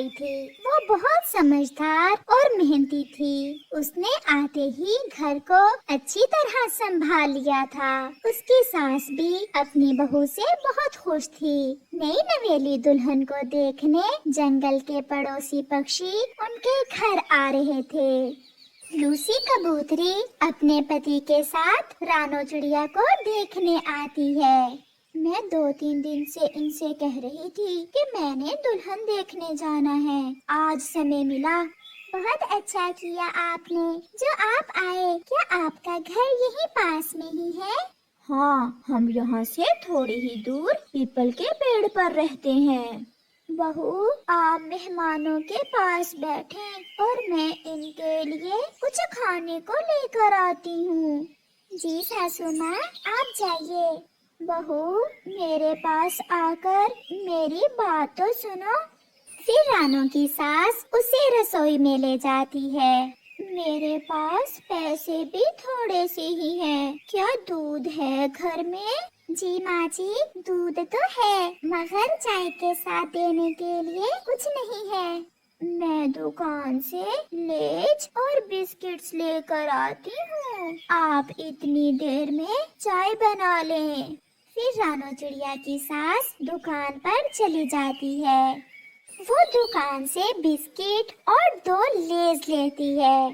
आई थी। वो बहुत समझदार और मेहनती थी। उसने आते ही घर को अच्छी तरह संभाल लिया था। उसकी सास भी अपनी बहू से बहुत खुश थी। नई नवेली दुल्हन को देखने जंगल के पड़ोसी पक्षी उनके घर आ रहे थे। लूसी कबूतरी अपने पति के साथ रानो चिड़िया को देखने आती है। मैं 2-3 दिन से इनसे कह रही थी कि मैंने दुल्हन देखने जाना है। आज समय मिला। बहुत अच्छा किया आपने जो आप आए। क्या आपका घर यहीं पास में ही है? हाँ, हम यहाँ से थोड़ी ही दूर पीपल के पेड़ पर रहते हैं। बहू, आप मेहमानों के पास बैठें और मैं इनके लिए कुछ खाने को लेकर आती हूँ। जी सासू माँ, आप जाइए। बहू, मेरे पास आकर मेरी बात तो सुनो। फिर रानो की सास उसे रसोई में ले जाती है। मेरे पास पैसे भी थोड़े से ही हैं। क्या दूध है घर में? जी माँ जी, दूध तो है मगर चाय के साथ देने के लिए कुछ नहीं है। मैं दुकान से लेज और बिस्किट्स लेकर आती हूँ। आप इतनी देर में चाय बना लें। फिर रानो चिड़िया की सास दुकान पर चली जाती है। वो दुकान से बिस्किट और 2 लेज लेती है।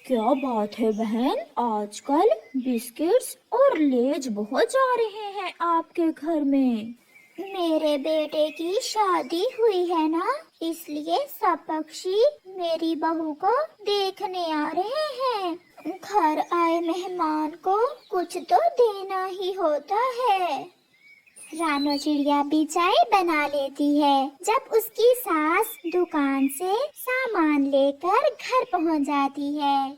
क्या बात है बहन, आजकल बिस्किट्स और लेज बहुत जा रहे हैं आपके घर में। मेरे बेटे की शादी हुई है ना, इसलिए सब पक्षी मेरी बहू को देखने आ रहे हैं। घर आए मेहमान को कुछ तो देना ही होता है। रानो चिड़िया भी चाय बना लेती है। जब उसकी सास दुकान से सामान लेकर घर पहुंच जाती है,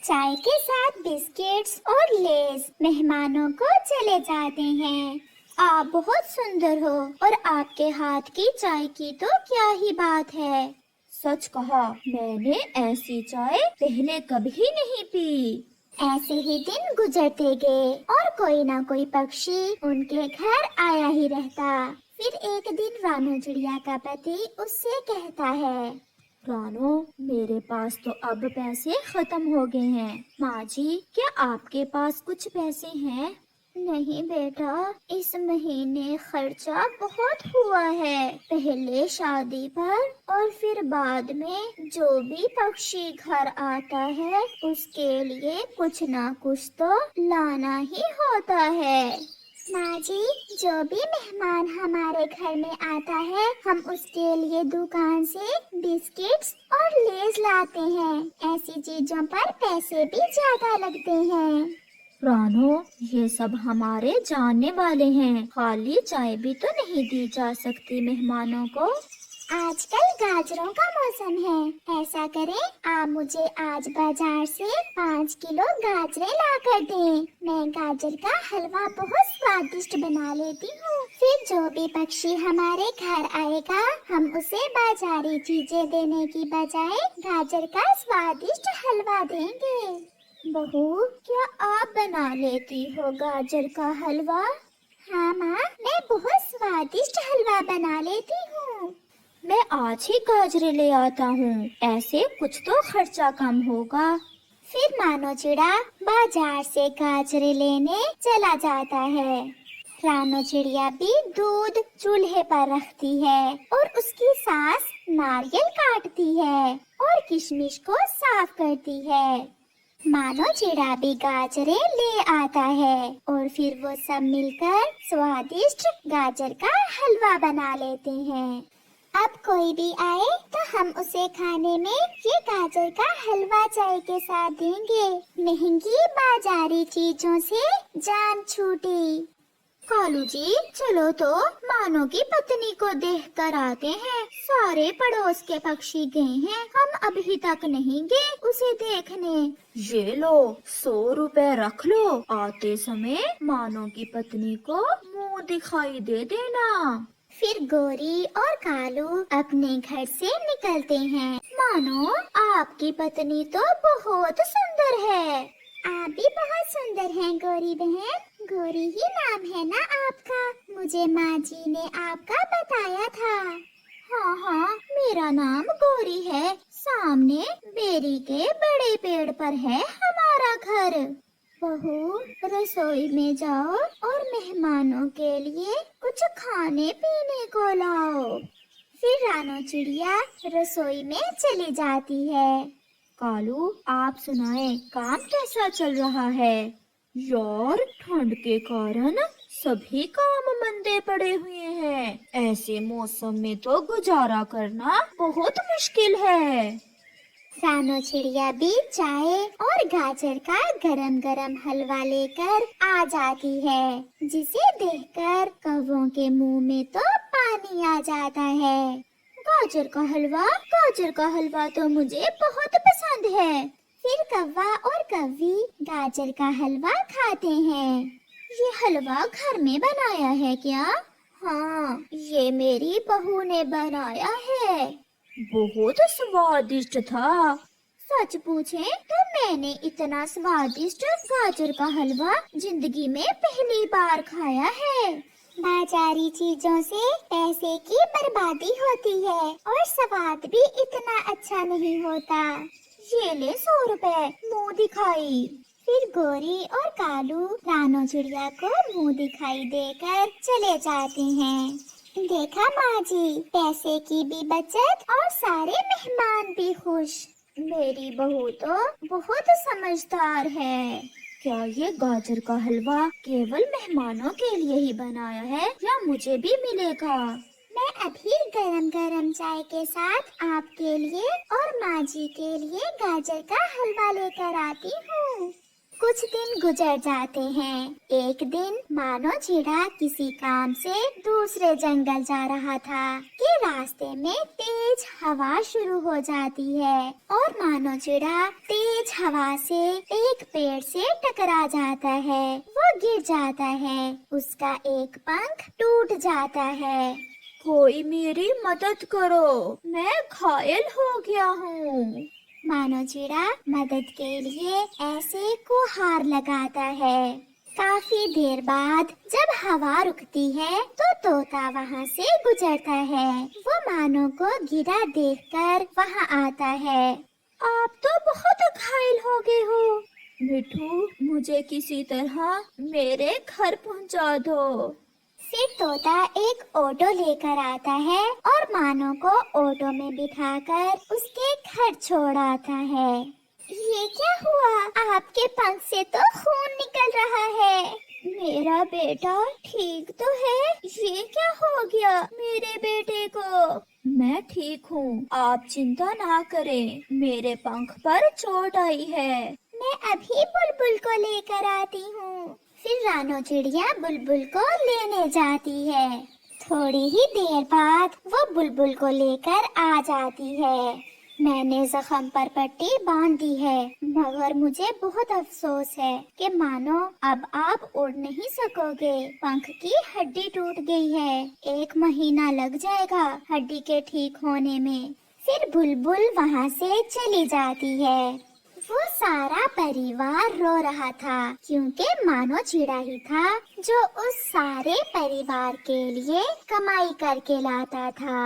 चाय के साथ बिस्किट्स और लेस मेहमानों को चले जाते हैं। आप बहुत सुंदर हो और आपके हाथ की चाय की तो क्या ही बात है। सच कहा, मैंने ऐसी चाय पहले कभी नहीं पी। ऐसे ही दिन गुजरते गए और कोई ना कोई पक्षी उनके घर आया ही रहता। फिर एक दिन रानो चिड़िया का पति उससे कहता है, रानो, मेरे पास तो अब पैसे खत्म हो गए हैं। माँ जी, क्या आपके पास कुछ पैसे हैं? नहीं बेटा, इस महीने खर्चा बहुत हुआ है। पहले शादी पर और फिर बाद में जो भी पक्षी घर आता है उसके लिए कुछ ना कुछ तो लाना ही होता है। माँ जी, जो भी मेहमान हमारे घर में आता है हम उसके लिए दुकान से बिस्किट्स और लेज लाते हैं। ऐसी चीजों पर पैसे भी ज्यादा लगते हैं। रानो, ये सब हमारे जानने वाले हैं। खाली चाय भी तो नहीं दी जा सकती मेहमानों को। आजकल गाजरों का मौसम है। ऐसा करें, आप मुझे आज बाजार से 5 किलो गाजरें ला कर दें। मैं गाजर का हलवा बहुत स्वादिष्ट बना लेती हूँ। फिर जो भी पक्षी हमारे घर आएगा हम उसे बाजारी चीजें देने की बजाय गाजर का स्वादिष्ट हलवा देंगे। बहू, क्या आप बना लेती हो गाजर का हलवा? हाँ माँ, मैं बहुत स्वादिष्ट हलवा बना लेती हूँ। मैं आज ही गाजरे ले आता हूँ, ऐसे कुछ तो खर्चा कम होगा। फिर रानो चिड़ा बाजार से गाजरे लेने चला जाता है। रानो चिड़िया भी दूध चूल्हे पर रखती है और उसकी सास नारियल काटती है और किशमिश को साफ करती है। मानो चिड़ा भी गाजरे ले आता है और फिर वो सब मिलकर स्वादिष्ट गाजर का हलवा बना लेते हैं। अब कोई भी आए तो हम उसे खाने में ये गाजर का हलवा चाय के साथ देंगे। महंगी बाजारी चीजों से जान छूटी। कालू जी, चलो तो मानो की पत्नी को देख कर आते हैं। सारे पड़ोस के पक्षी गए हैं, हम अभी तक नहीं गए उसे देखने। ये लो, 100 रुपए रख लो। आते समय मानो की पत्नी को मुंह दिखाई दे देना। फिर गोरी और कालू अपने घर से निकलते हैं। मानो, आपकी पत्नी तो बहुत सुंदर है। आप भी बहुत सुंदर हैं गोरी बहन। गोरी ही नाम है ना आपका? मुझे माँ जी ने आपका बताया था। हाँ हाँ, मेरा नाम गौरी है। सामने बेरी के बड़े पेड़ पर है हमारा घर। बहू, रसोई में जाओ और मेहमानों के लिए कुछ खाने पीने को लाओ। फिर रानो चिड़िया रसोई में चली जाती है। कालू, आप सुनाएं, काम कैसा चल रहा है? यार, ठंड के कारण सभी काम मंदे पड़े हुए हैं। ऐसे मौसम में तो गुजारा करना बहुत मुश्किल है। रानो चिड़िया भी चाय और गाजर का गरम गरम हलवा लेकर आ जाती है, जिसे देखकर कौवों के मुंह में तो पानी आ जाता है। गाजर का हलवा तो मुझे बहुत पसंद है। फिर कौवा और कौवी गाजर का हलवा खाते हैं। ये हलवा घर में बनाया है क्या? हाँ, ये मेरी बहू ने बनाया है। बहुत स्वादिष्ट था। सच पूछे तो मैंने इतना स्वादिष्ट गाजर का हलवा जिंदगी में पहली बार खाया है। बाजारी चीजों से पैसे की बर्बादी होती है और स्वाद भी इतना अच्छा नहीं होता। ये ले 100 रुपए, मुँह दिखाई। फिर गोरी और कालू रानो चिड़िया को मुँह दिखाई देकर चले जाते हैं। देखा माँ जी, पैसे की भी बचत और सारे मेहमान भी खुश। मेरी बहू तो बहुत समझदार है। क्या ये गाजर का हलवा केवल मेहमानों के लिए ही बनाया है या मुझे भी मिलेगा? मैं अभी गरम गरम चाय के साथ आपके लिए और माँ जी के लिए गाजर का हलवा लेकर आती हूँ। कुछ दिन गुजर जाते हैं। एक दिन मानो चिड़ा किसी काम से दूसरे जंगल जा रहा था कि रास्ते में तेज हवा शुरू हो जाती है और मानो चिड़ा तेज हवा से एक पेड़ से टकरा जाता है। वो गिर जाता है, उसका एक पंख टूट जाता है। कोई मेरी मदद करो, मैं घायल हो गया हूँ। मानो चिड़ा मदद के लिए ऐसे गुहार लगाता है। काफी देर बाद जब हवा रुकती है तो तोता वहाँ से गुजरता है। वो मानो को गिरा देखकर वहाँ आता है। आप तो बहुत घायल हो गए हो। मिठू, मुझे किसी तरह मेरे घर पहुँचा दो। फिर तोता एक ऑटो लेकर आता है और मानो को ऑटो में बिठाकर उसके घर छोड़ आता है। ये क्या हुआ? आपके पंख से तो खून निकल रहा है। मेरा बेटा ठीक तो है? ये क्या हो गया मेरे बेटे को? मैं ठीक हूँ, आप चिंता ना करें, मेरे पंख पर चोट आई है। मैं अभी बुलबुल को लेकर आती हूँ। फिर रानो चिड़िया बुलबुल को लेने जाती है। थोड़ी ही देर बाद वो बुलबुल को लेकर आ जाती है। मैंने जख्म पर पट्टी बांध दी है, मगर मुझे बहुत अफसोस है कि मानो अब आप उड़ नहीं सकोगे। पंख की हड्डी टूट गई है, 1 महीना लग जाएगा हड्डी के ठीक होने में। फिर बुलबुल वहाँ से चली जाती है। वो सारा परिवार रो रहा था क्योंकि मानो चिड़ा ही था जो उस सारे परिवार के लिए कमाई करके लाता था।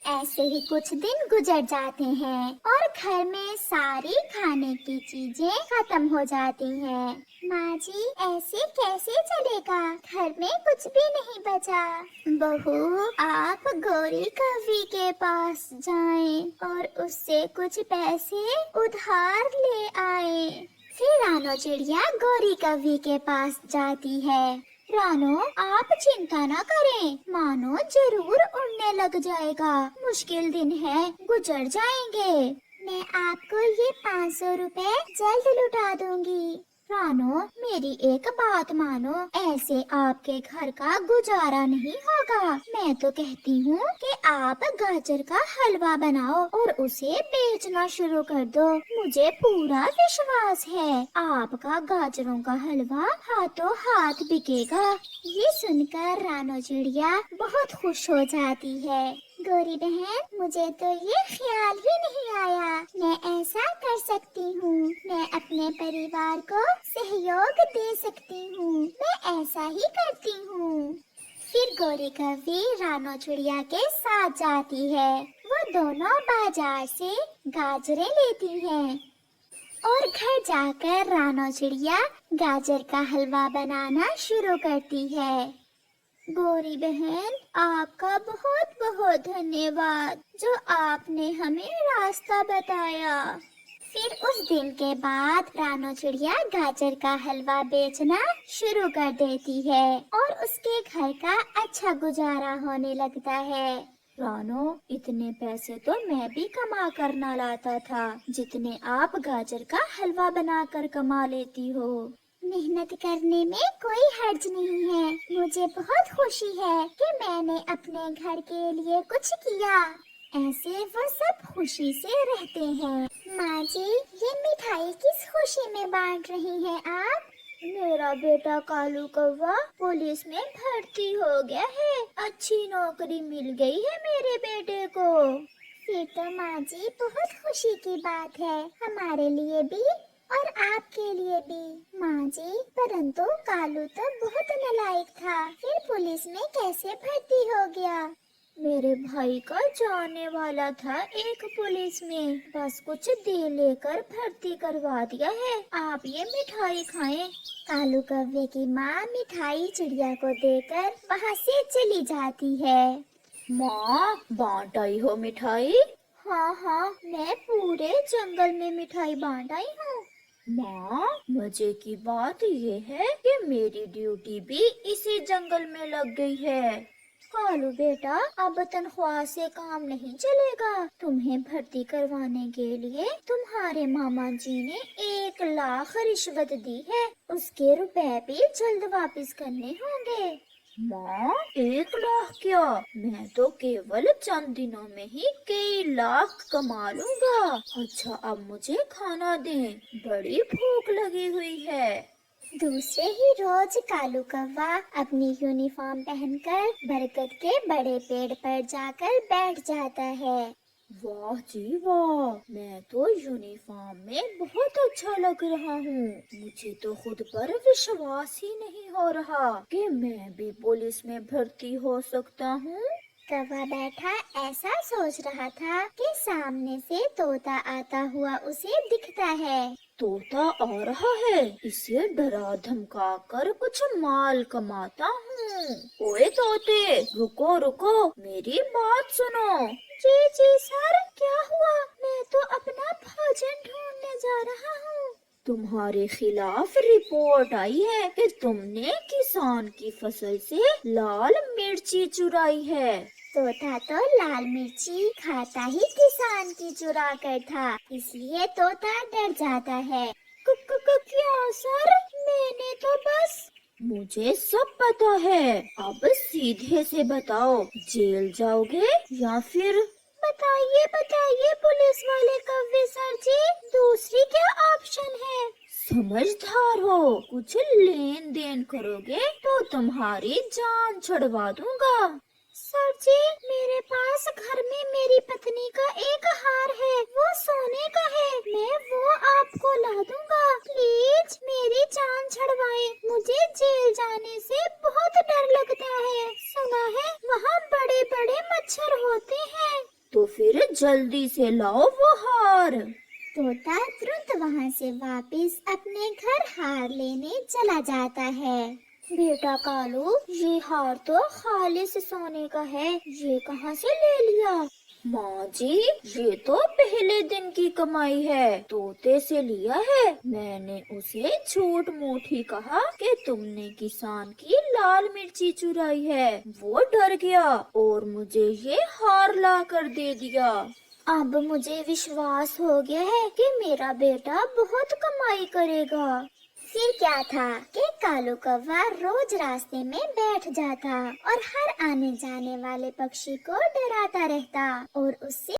ऐसे ही कुछ दिन गुजर जाते हैं और घर में सारी खाने की चीजें खत्म हो जाती हैं। माँ जी, ऐसे कैसे चलेगा? घर में कुछ भी नहीं बचा। बहू, आप गौरी कवि के पास जाएं और उससे कुछ पैसे उधार ले आए। फिर रानो चिड़िया गौरी कवि के पास जाती है। रानो, आप चिंता न करें, मानो जरूर उड़ने लग जाएगा। मुश्किल दिन है, गुजर जाएंगे। मैं आपको ये 500 रुपए जल्द लौटा दूंगी। रानो, मेरी एक बात मानो, ऐसे आपके घर का गुजारा नहीं होगा। मैं तो कहती हूँ कि आप गाजर का हलवा बनाओ और उसे बेचना शुरू कर दो। मुझे पूरा विश्वास है आपका गाजरों का हलवा हाथों हाथ बिकेगा। ये सुनकर रानो चिड़िया बहुत खुश हो जाती है। गौरी बहन, मुझे तो ये ख्याल ही नहीं आया मैं ऐसा कर सकती हूँ। मैं अपने परिवार को सहयोग दे सकती हूँ। मैं ऐसा ही करती हूँ। फिर गोरी कौवी रानो चिड़िया के साथ जाती है। वो दोनों बाजार से गाजरें लेती हैं और घर जाकर रानो चिड़िया गाजर का हलवा बनाना शुरू करती है। गोरी बहन, आपका बहुत बहुत धन्यवाद जो आपने हमें रास्ता बताया। फिर उस दिन के बाद रानो चिड़िया गाजर का हलवा बेचना शुरू कर देती है और उसके घर का अच्छा गुजारा होने लगता है। रानो, इतने पैसे तो मैं भी कमा कर ना लाता था जितने आप गाजर का हलवा बनाकर कमा लेती हो। मेहनत करने में कोई हर्ज नहीं है। मुझे बहुत खुशी है कि मैंने अपने घर के लिए कुछ किया। ऐसे वो सब खुशी से रहते हैं। माँ जी, ये मिठाई किस खुशी में बांट रही हैं आप? मेरा बेटा कालू कौवा पुलिस में भर्ती हो गया है। अच्छी नौकरी मिल गई है मेरे बेटे को। फिर तो माँ जी बहुत खुशी की बात है, हमारे लिए भी और आपके लिए भी। माँ जी, परंतु कालू तो बहुत नालायक था, फिर पुलिस में कैसे भर्ती हो गया? मेरे भाई का जाने वाला था एक पुलिस में, बस कुछ दे लेकर भर्ती करवा दिया है। आप ये मिठाई खाएं। कालू कौवे की माँ मिठाई चिड़िया को देकर वहाँ से चली जाती है। माँ, बांट आई हो मिठाई? हाँ हाँ, मैं पूरे जंगल में मिठाई बांट आई हूँ। माँ, मजे की बात ये है कि मेरी ड्यूटी भी इसी जंगल में लग गई है। कालू बेटा, अब तनख्वाह से काम नहीं चलेगा। तुम्हें भर्ती करवाने के लिए तुम्हारे मामा जी ने 1 लाख रिश्वत दी है। उसके रुपए भी जल्द वापस करने होंगे। माँ, 1 लाख क्या? मैं तो केवल चंद दिनों में ही कई लाख कमा लूंगा। अच्छा, अब मुझे खाना दें, बड़ी भूख लगी हुई है। दूसरे ही रोज कालू कौवा अपनी यूनिफॉर्म पहनकर बरगद के बड़े पेड़ पर जाकर बैठ जाता है। वाह जी वाह, मैं तो यूनिफॉर्म में बहुत अच्छा लग रहा हूँ। मुझे तो खुद पर विश्वास ही नहीं हो रहा कि मैं भी पुलिस में भर्ती हो सकता हूँ। कौवा बैठा ऐसा सोच रहा था कि सामने से तोता आता हुआ उसे दिखता है। तोता आ रहा है, इसे डरा धमका कर कुछ माल कमाता हूँ। ओए तोते, रुको रुको, मेरी बात सुनो। जी जी सर, क्या हुआ? मैं तो अपना भोजन ढूंढने जा रहा हूँ। तुम्हारे खिलाफ रिपोर्ट आई है कि तुमने किसान की फसल से लाल मिर्ची चुराई है। तोता तो लाल मिर्ची खाता ही किसान की चुरा कर था, इसलिए तोता डर जाता है। क्या सर? मैंने तो बस। मुझे सब पता है, अब सीधे से बताओ, जेल जाओगे या फिर? बताइए बताइए पुलिस वाले कौवे सर जी, दूसरी क्या ऑप्शन है? समझदार हो, कुछ लेन देन करोगे तो तुम्हारी जान छुड़वा दूंगा। सर जी, मेरे पास घर में मेरी पत्नी का एक हार है, वो सोने का है, मैं वो आपको ला दूंगा। प्लीज मेरी जान छुड़वाएं, मुझे जेल जाने से बहुत डर लगता है। सुना है वहाँ बड़े बड़े मच्छर होते हैं। तो फिर जल्दी से लाओ वो हार। तोता तुरंत वहाँ से वापस अपने घर हार लेने चला जाता है। बेटा कालू, ये हार तो खालिस सोने का है, ये कहाँ से ले लिया? माँ जी, ये तो पहले दिन की कमाई है, तोते से लिया है। मैंने उसे झूठ मूठ ही कहा कि तुमने किसान की लाल मिर्ची चुराई है। वो डर गया और मुझे ये हार ला कर दे दिया। अब मुझे विश्वास हो गया है कि मेरा बेटा बहुत कमाई करेगा। फिर क्या था कि कालू कौवा रोज रास्ते में बैठ जाता और हर आने जाने वाले पक्षी को डराता रहता और उससे